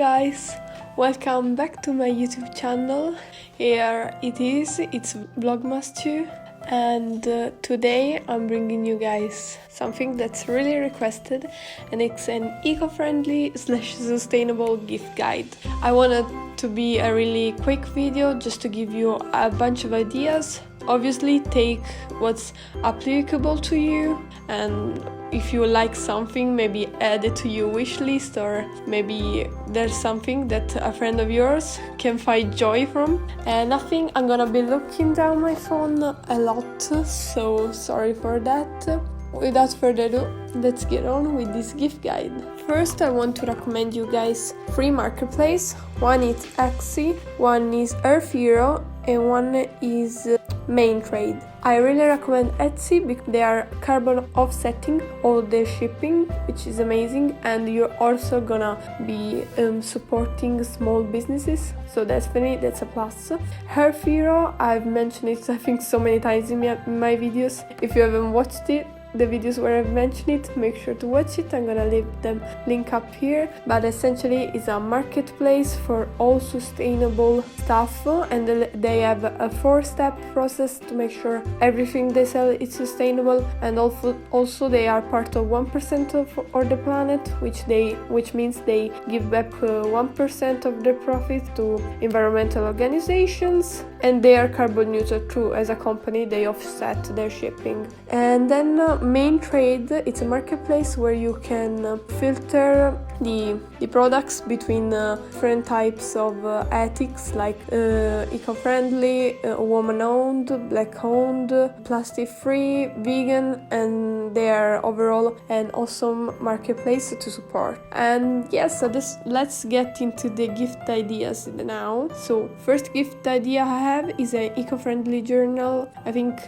guys, welcome back to my YouTube channel. Here it is, it's vlogmas 2, and today I'm bringing you guys something that's really requested, and it's an eco-friendly / sustainable gift guide. I wanted to be a really quick video just to give you a bunch of ideas. Obviously take what's applicable to you, and if you like something, maybe add it to your wish list, or maybe there's something that a friend of yours can find joy from. And nothing, I'm gonna be looking down my phone a lot, so sorry for that. Without further ado, let's get on with this gift guide. First, I want to recommend you guys 3 marketplace. One is Etsy, one is Earth Hero, and one is Main Trade. I really recommend Etsy because they are carbon offsetting all their shipping, which is amazing, and you're also gonna be supporting small businesses, so definitely that's a plus. Earth Hero, I've mentioned it I think so many times in my videos. If you haven't watched it, the videos where I've mentioned it, make sure to watch it. I'm gonna leave them link up here. But essentially it's a marketplace for all sustainable stuff, and they have a 4-step process to make sure everything they sell is sustainable, and also they are part of 1% of the planet, which means they give back 1% of their profit to environmental organizations, and they are carbon neutral too. As a company, they offset their shipping. And then Main Trade, it's a marketplace where you can filter the products between different types of ethics, like eco-friendly, woman-owned, black-owned, plastic-free, vegan, and they are overall an awesome marketplace to support. And yes, so let's get into the gift ideas now. So first gift idea I have is an eco-friendly journal. I think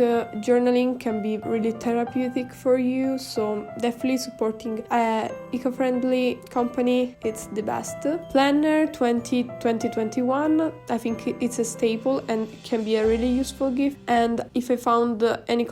journaling can be really therapeutic for you, so definitely supporting a eco-friendly company, it's the best. Planner 2021, I think it's a staple and can be a really useful gift. And if I found any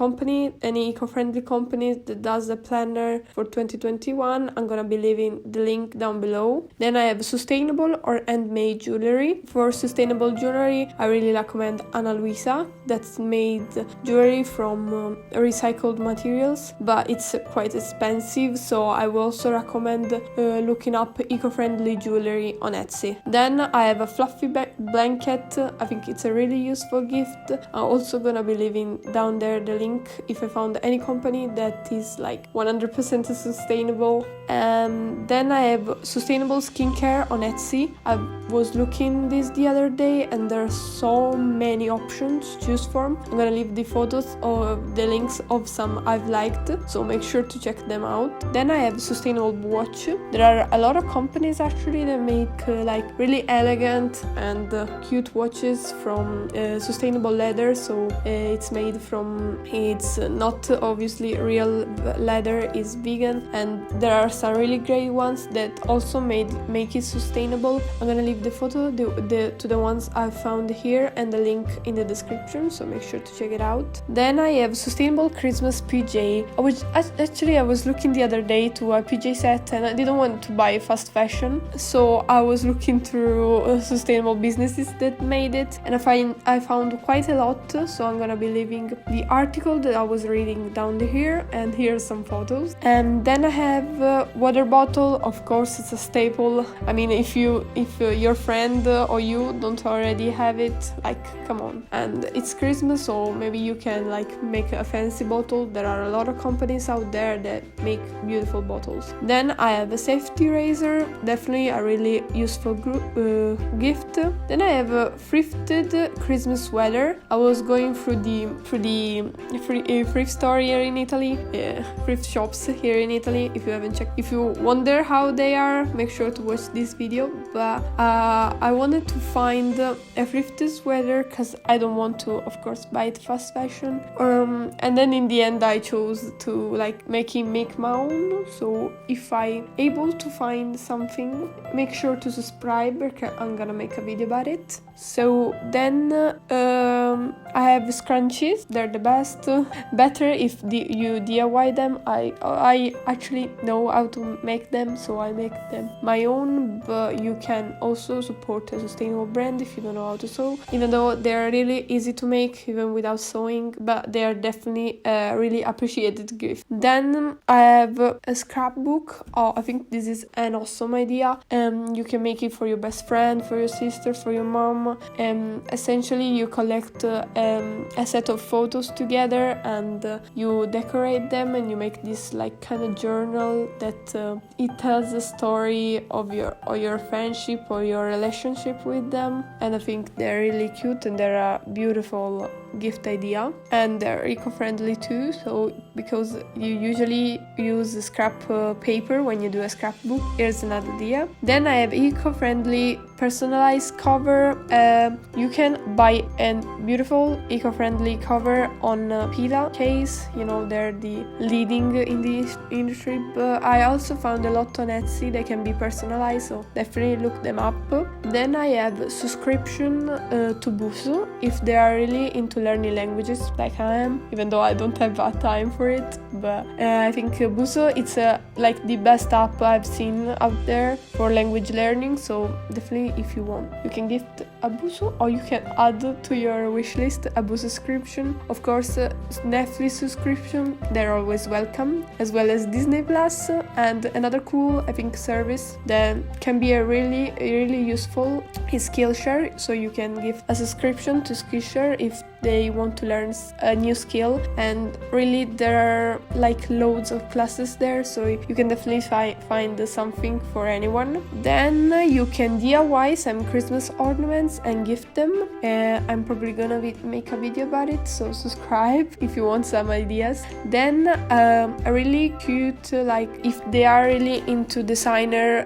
eco-friendly company that does a planner for 2021, I'm gonna be leaving the link down below. Then I have sustainable or handmade jewelry. For sustainable jewelry, I really recommend Ana Luisa. That's made jewelry from recycled materials, but it's quite expensive, so I will also recommend looking up eco-friendly jewelry on Etsy. Then I have a fluffy blanket. I think it's a really useful gift. I'm also gonna be leaving down there the link if I found any company that is like 100% sustainable. And then I have sustainable skincare on Etsy. I was looking this the other day, and there are so many options to choose from. I'm gonna leave the photos or the links of some I've liked, so make sure to check them out. Then I have sustainable watch. There are a lot of companies actually that make like really elegant and cute watches from sustainable leather, so it's not obviously real leather, is vegan, and there are some really great ones that also make it sustainable. I'm gonna leave the photo to the ones I found here and the link in the description, so make sure to check it out. Then I have sustainable Christmas PJ. I was looking the other day to a PJ set, and I didn't want to buy fast fashion, so I was looking through sustainable businesses that made it, and I found quite a lot, so I'm gonna be leaving the article that I was reading down here, and here's some photos. And then I have water bottle. Of course, it's a staple. I mean, if your friend or you don't already have it, like, come on. And it's Christmas, so maybe you can like make a fancy bottle. There are a lot of companies out there that make beautiful bottles. Then I have a safety razor, definitely a really useful gift. Then I have a thrifted Christmas sweater. I was going through the thrift store here in Italy, thrift shops here in Italy. If you haven't checked, if you wonder how they are, make sure to watch this video. But I wanted to find a thrifted sweater because I don't want to, of course, buy it fast fashion. And then in the end I chose to like make my own. So if I able to find something, make sure to subscribe because I'm gonna make a video about it. So then I have scrunchies. They're the best. Better if you DIY them. I actually know how how to make them, so I make them my own. But you can also support a sustainable brand if you don't know how to sew, even though they're really easy to make even without sewing, but they are definitely a really appreciated gift. Then I have a scrapbook. Oh, I think this is an awesome idea. You can make it for your best friend, for your sister, for your mom. Essentially you collect a set of photos together, and you decorate them, and you make this like kind of journal that it tells the story of your friendship or your relationship with them. And I think they're really cute, and they're a beautiful gift idea, and they're eco-friendly too, so because you usually use scrap paper when you do a scrapbook, here's another idea. Then I have eco-friendly personalized cover. You can buy a beautiful eco-friendly cover on a Pila case, you know, they're the leading in the industry, but I also found a lot on Etsy. They can be personalized, so definitely look them up. Then I have subscription to Busu if they are really into learning languages like I am, even though I don't have time for it. But I think Busu, it's like the best app I've seen out there for language learning, so definitely if you want, you can gift a Busu, or you can add to your wish list a Busu subscription. Of course, Netflix subscription, they're always welcome, as well as Disney Plus. And another cool, I think, service that can be a really useful is Skillshare. So you can give a subscription to Skillshare if they want to learn a new skill, and really there are like loads of classes there, so you can definitely find something for anyone. Then you can DIY some Christmas ornaments and gift them. I'm probably gonna make a video about it, so subscribe if you want some ideas. Then a really cute, like if they are really into designer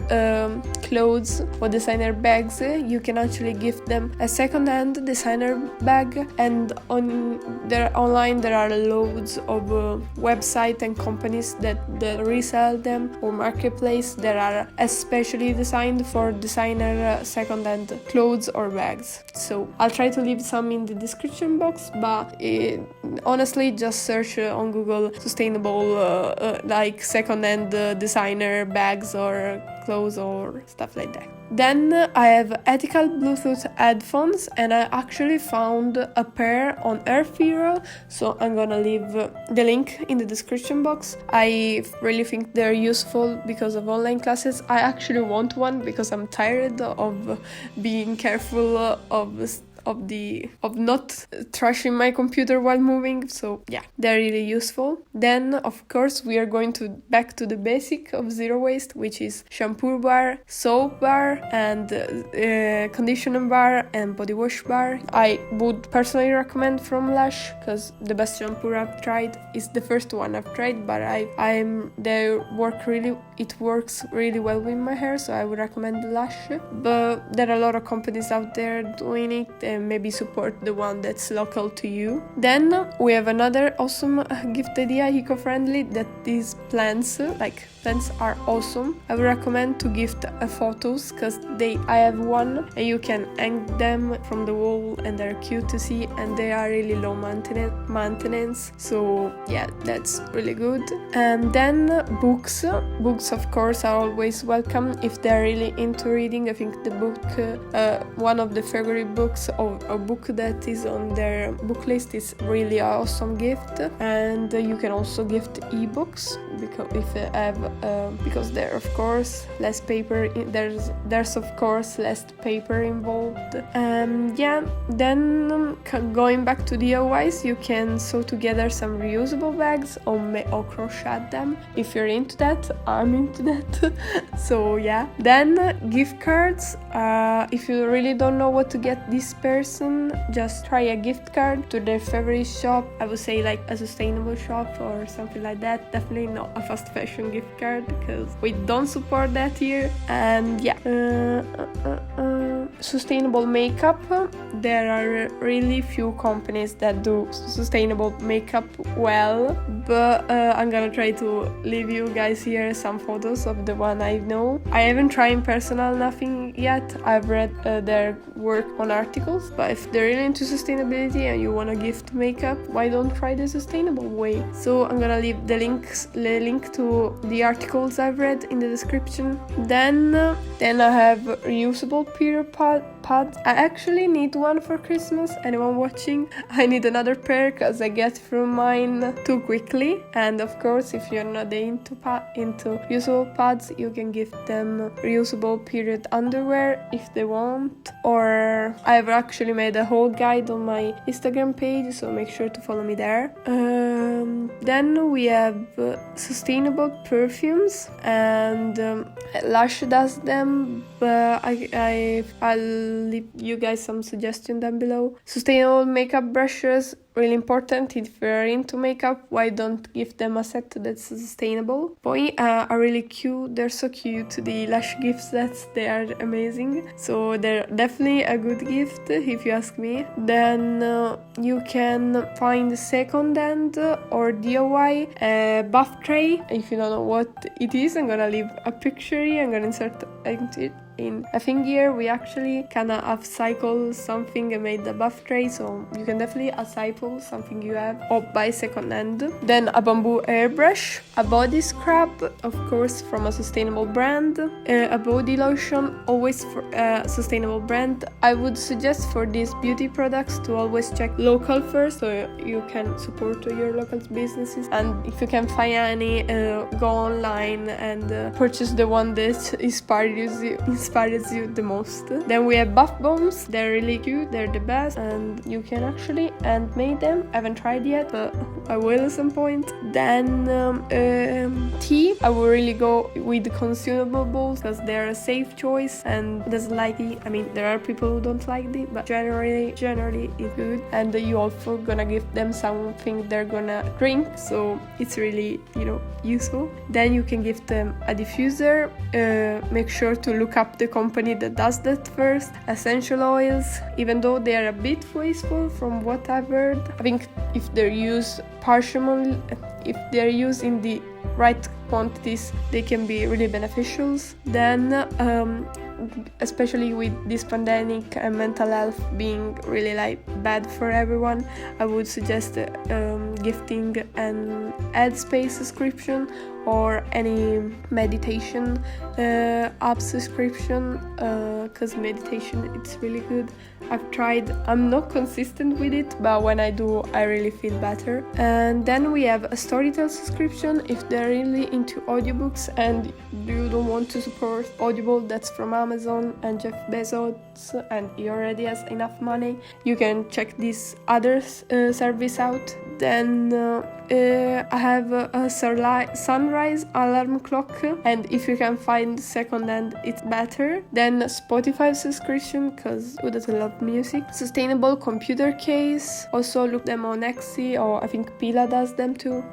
clothes or designer bags, you can actually gift them a second-hand designer bag. And online there are loads of websites and companies that resell them, or marketplace that are especially designed for designer second-hand clothes or bags. So I'll try to leave some in the description box, but honestly just search on Google sustainable like second-hand designer bags or clothes or stuff like that. Then I have ethical Bluetooth headphones, and I actually found a pair on Earth Hero, so I'm gonna leave the link in the description box. I really think they're useful because of online classes. I actually want one because I'm tired of being careful of not trashing my computer while moving, so yeah, they're really useful. Then of course we are going back to the basic of zero waste, which is shampoo bar, soap bar, and conditioner bar and body wash bar. I would personally recommend from Lush, because the best shampoo I've tried is the first one I've tried, but it works really well with my hair, so I would recommend Lush. But there are a lot of companies out there doing it, and maybe support the one that's local to you. Then we have another awesome gift idea, eco-friendly, that is plants. Like, plants are awesome. I would recommend to gift photos, because I have one and you can hang them from the wall and they're cute to see, and they are really low maintenance, so yeah, that's really good. And then books of course are always welcome if they're really into reading. I think the book, one of the favorite books or a book that is on their book list is really awesome gift. And you can also gift ebooks, because there of course less paper, there's of course less paper involved. Yeah, then going back to DIYs, you can sew together some reusable bags or crochet them if you're into that. I'm into that. So yeah, then gift cards. If you really don't know what to get this person, just try a gift card to their favorite shop. I would say like a sustainable shop or something like that. Definitely not a fast fashion gift card, because we don't support that here. And yeah, sustainable makeup, there are really few companies that do sustainable makeup well, but I'm gonna try to leave you guys here some photos of the one I know. I haven't tried in personal nothing yet. I've read their work on articles, but if they're really into sustainability and you want to gift makeup, why don't try the sustainable way? So I'm gonna leave the link to the articles I've read in the description. Then I have reusable period pads. I actually need one for Christmas. Anyone watching? I need another pair because I get through mine too quickly. And of course, if you're not into reusable pads, you can gift them reusable period underwear if they want. Or I've actually made a whole guide on my Instagram page, so make sure to follow me there. Then we have sustainable perfumes, and Lush does them, but I'll leave you guys some suggestions down below. Sustainable makeup brushes, really important. If you're into makeup, why don't give them a set that's sustainable? Poi are really cute. They're so cute. The Lush gift sets, they are amazing. So they're definitely a good gift if you ask me. Then you can find second-hand or DIY buff tray. If you don't know what it is, I'm gonna leave a picture here. I'm gonna insert it in. I think here we actually kinda upcycle something and made the buff tray, so you can definitely upcycle something you have or buy second hand. Then a bamboo airbrush, a body scrub, of course from a sustainable brand, a body lotion, always for a sustainable brand. I would suggest for these beauty products to always check local first, so you can support your local businesses, and if you can find any, go online and purchase the one that inspires you the most. Then we have buff bombs. They're really cute, they're the best, and you can actually handmade them. I haven't tried yet, but I will at some point. Then tea, I will really go with the consumables because they're a safe choice and doesn't like tea. I mean, there are people who don't like tea, but generally it's good, and you also gonna give them something they're gonna drink, so it's really, useful. Then you can give them a diffuser. Make sure to look up the company that does that first. Essential oils, even though they are a bit wasteful from what I've heard, I think if they're used in the right quantities, they can be really beneficial. Then especially with this pandemic and mental health being really bad for everyone, I would suggest gifting an Headspace subscription or any meditation app subscription, because meditation, it's really good. I've tried. I'm not consistent with it, but when I do, I really feel better. And then we have a Storytel subscription if they're really into audiobooks and you don't want to support Audible, that's from Amazon and Jeff Bezos, and he already has enough money. You can check this other service out. Then I have a sunrise alarm clock, and if you can find second-hand, it's better. Then Spotify subscription, because who doesn't love music? Sustainable computer case, also look them on Etsy, or I think Pila does them too.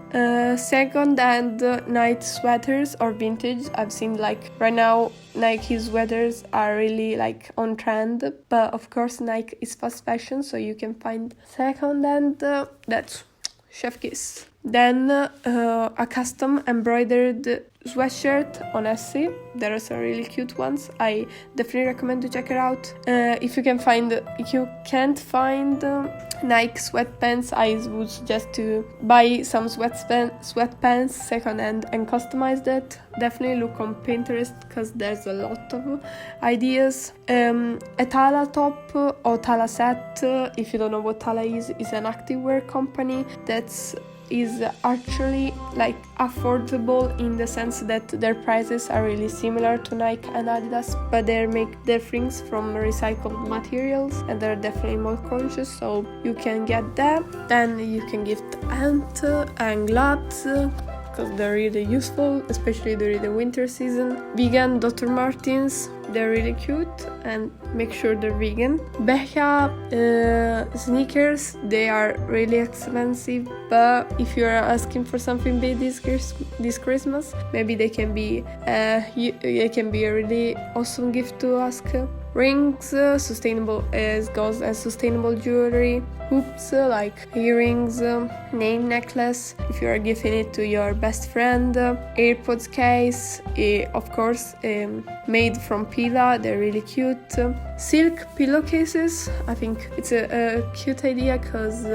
Second-hand night sweaters or vintage. I've seen right now Nike sweaters are really on trend, but of course Nike is fast fashion, so you can find second-hand. That's chef kiss. Then a custom embroidered sweatshirt on Etsy. There are some really cute ones. I definitely recommend to check it out. If you can't find Nike sweatpants, I would suggest to buy some sweatpants second hand and customize that. Definitely look on Pinterest because there's a lot of ideas. A Tala top or Tala set, if you don't know what Tala is an activewear company that's is actually affordable in the sense that their prices are really similar to Nike and Adidas, but they make their things from recycled materials and they're definitely more conscious, so you can get that. Then you can gift ant and gloves because they're really useful, especially during the winter season. Vegan Dr. Martens, they're really cute, and make sure they're vegan. Becha sneakers, they are really expensive, but if you're asking for something big this Christmas, maybe they can be a really awesome gift to ask. rings, sustainable as goes as sustainable jewelry, hoops like earrings, name necklace if you are giving it to your best friend, AirPods case, of course made from Pila, they're really cute, silk pillowcases. I think it's a cute idea because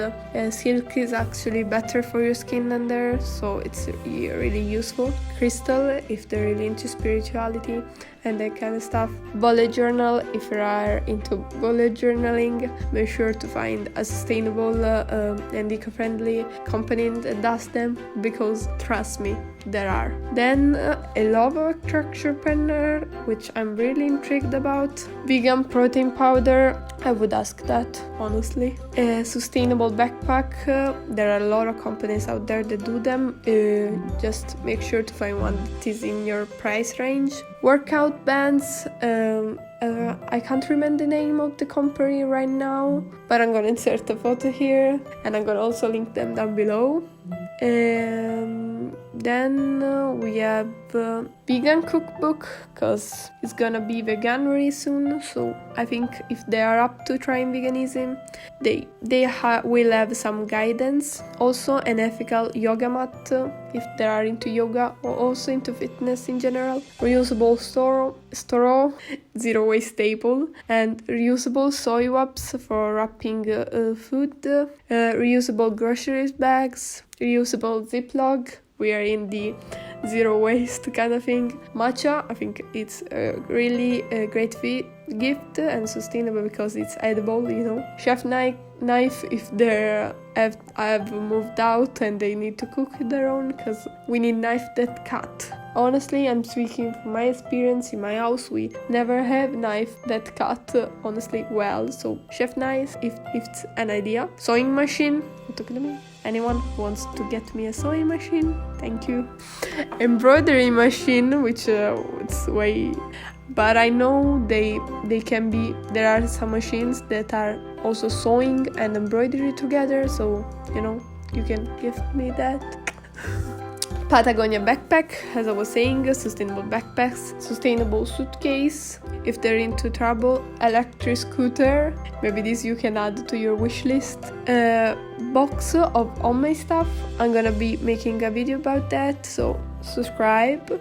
silk is actually better for your skin than there, so it's really useful. Crystal if they're really into spirituality and that kind of stuff. Bullet journal if you are into bullet journaling. Make sure to find a sustainable and eco-friendly company that does them, because trust me, there are. Then a love structure planner, which I'm really intrigued about. Vegan protein powder, I would ask that honestly. A sustainable backpack, there are a lot of companies out there that do them, just make sure to find one that is in your price range. Workout bands, I can't remember the name of the company right now, but I'm gonna insert a photo here and I'm gonna also link them down below. Then we have vegan cookbook, because it's gonna be vegan very soon, so I think if they are up to trying veganism, they will have some guidance. Also an ethical yoga mat if they are into yoga or also into fitness in general. Reusable straw, zero waste staple, and reusable soy wraps for wrapping food, reusable groceries bags, reusable Ziploc. We are in the zero waste kind of thing. Matcha, I think it's a really great gift and sustainable because it's edible, you know. Chef knife if they have moved out and they need to cook their own, because we need knife that cut. Honestly, I'm speaking from my experience. In my house we never have knife that cut honestly well, so chef knife if it's an idea. Sewing machine, talking to me. Anyone who wants to get me a sewing machine, thank you. Embroidery machine, which it's way, but I know they can be, there are some machines that are also sewing and embroidery together, so you know, you can give me that. Patagonia backpack, as I was saying, sustainable backpacks, sustainable suitcase if they're into travel, electric scooter, maybe this you can add to your wish list. Box of all my stuff, I'm gonna be making a video about that, so subscribe.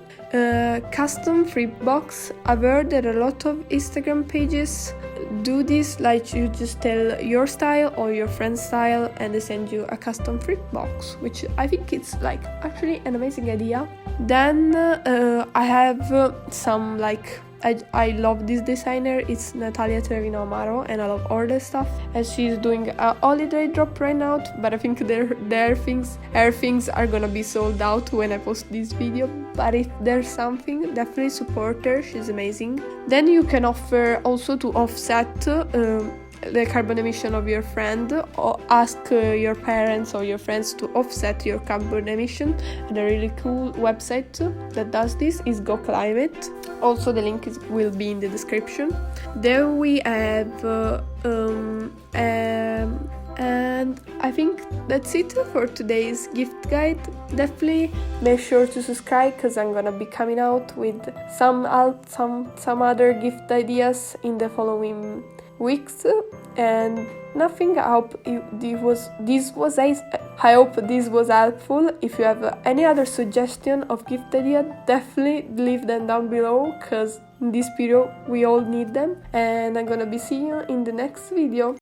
Custom free box, I've heard that a lot of Instagram pages do this, like you just tell your style or your friend's style and they send you a custom free box, which I think it's like actually an amazing idea. Then I have some like I love this designer, it's Natalia Trevino Amaro, and I love all the stuff, and she's doing a holiday drop right now, but I think her things are gonna be sold out when I post this video, but if there's something, definitely support her, she's amazing. Then you can offer also to offset the carbon emission of your friend, or ask your parents or your friends to offset your carbon emission, and a really cool website that does this is Go Climate. Also the link will be in the description. There we have and I think that's it for today's gift guide. Definitely make sure to subscribe, because I'm gonna be coming out with some other gift ideas in the following weeks. And nothing, I hope this was helpful. If you have any other suggestion of gift idea, definitely leave them down below, because in this period we all need them. And I'm gonna be seeing you in the next video.